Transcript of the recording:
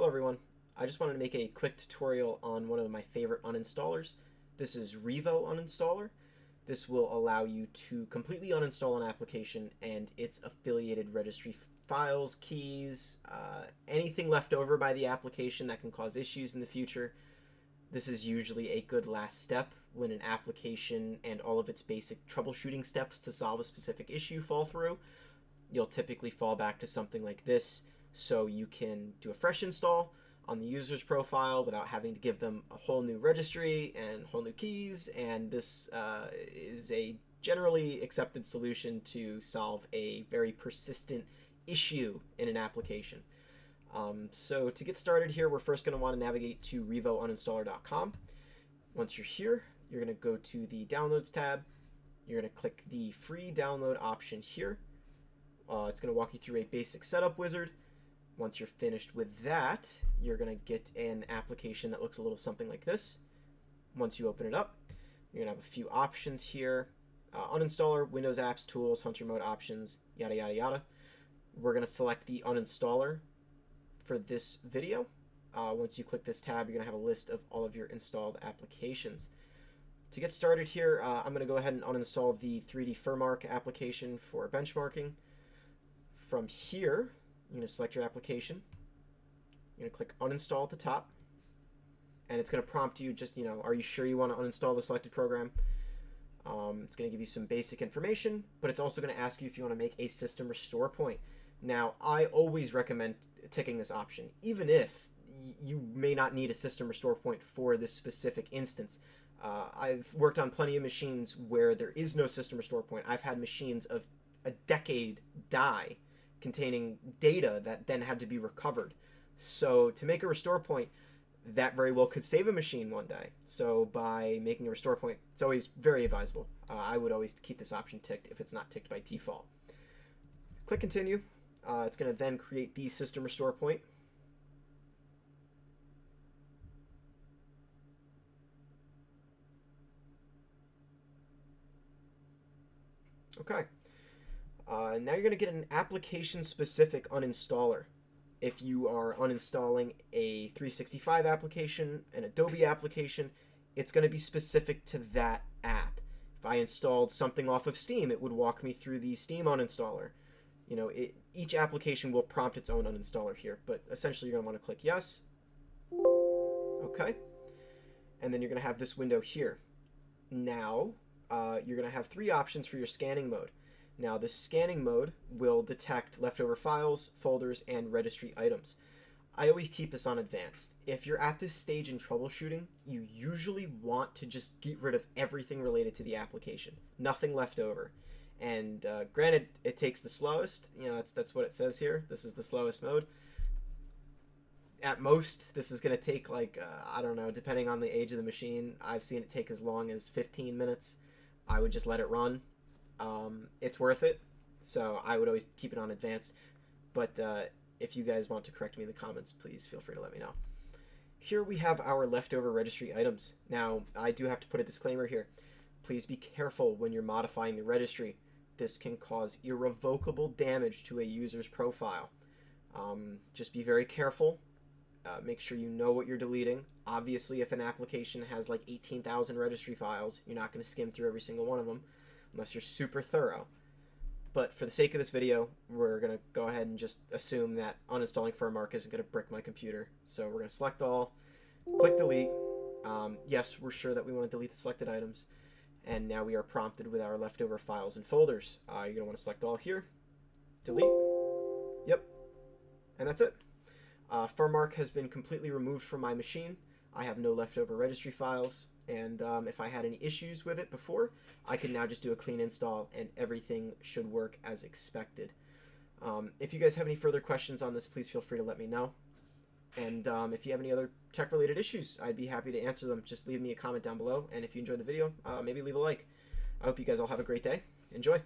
Hello everyone, I just wanted to make a quick tutorial on one of my favorite uninstallers. This is RevoUninstaller. This will allow you to completely uninstall an application and its affiliated registry files, keys, anything left over by the application that can cause issues in the future. This is usually a good last step when an application and all of its basic troubleshooting steps to solve a specific issue fall through. You'll typically fall back to something like this, so you can do a fresh install on the user's profile without having to give them a whole new registry and whole new keys, and this is a generally accepted solution to solve a very persistent issue in an application. So to get started here, we're first going to want to navigate to RevoUninstaller.com. Once you're here, you're going to go to the Downloads tab. You're going to click the free download option here. It's going to walk you through a basic setup wizard. Once you're finished with that, you're going to get an application that looks a little something like this. Once you open it up, you're going to have a few options here. Uninstaller, Windows apps, tools, hunter mode options, yada yada yada. We're going to select the uninstaller for this video. Once you click this tab, you're going to have a list of all of your installed applications. To get started here, I'm going to go ahead and uninstall the 3DForMark application for benchmarking. From here, you're going to select your application. You're going to click uninstall at the top, and it's going to prompt you just, are you sure you want to uninstall the selected program? It's going to give you some basic information, but it's also going to ask you if you want to make a system restore point. Now, I always recommend ticking this option, even if you may not need a system restore point for this specific instance. I've worked on plenty of machines where there is no system restore point. I've had machines of a decade die containing data that then had to be recovered. So to make a restore point, that very well could save a machine one day. So by making a restore point, it's always very advisable. I would always keep this option ticked if it's not ticked by default. Click continue. It's going to then create the system restore point. Okay. Now you're going to get an application-specific uninstaller. If you are uninstalling a 365 application, an Adobe application, it's going to be specific to that app. If I installed something off of Steam, it would walk me through the Steam uninstaller. Each application will prompt its own uninstaller here, but essentially you're going to want to click yes. Okay. And then you're going to have this window here. Now, you're going to have three options for your scanning mode. Now, this scanning mode will detect leftover files, folders, and registry items. I always keep this on advanced. If you're at this stage in troubleshooting, you usually want to just get rid of everything related to the application. Nothing left over. And granted, it takes the slowest. That's what it says here. This is the slowest mode. At most, this is going to take I don't know, depending on the age of the machine. I've seen it take as long as 15 minutes. I would just let it run. It's worth it, so I would always keep it on advanced. But if you guys want to correct me in the comments, please feel free to let me know. Here we have our leftover registry items. Now, I do have to put a disclaimer here. Please be careful when you're modifying the registry. This can cause irrevocable damage to a user's profile. Just be very careful. Make sure you know what you're deleting. Obviously, if an application has like 18,000 registry files, you're not going to skim through every single one of them unless you're super thorough. But for the sake of this video, we're going to go ahead and just assume that uninstalling ForMark isn't going to brick my computer. So we're going to select all, click delete. Yes, we're sure that we want to delete the selected items. And now we are prompted with our leftover files and folders. You're going to want to select all here, delete. Yep, and that's it. ForMark has been completely removed from my machine. I have no leftover registry files. And if I had any issues with it before, I can now just do a clean install and everything should work as expected. If you guys have any further questions on this, please feel free to let me know. And if you have any other tech-related issues, I'd be happy to answer them. Just leave me a comment down below. And if you enjoyed the video, maybe leave a like. I hope you guys all have a great day. Enjoy.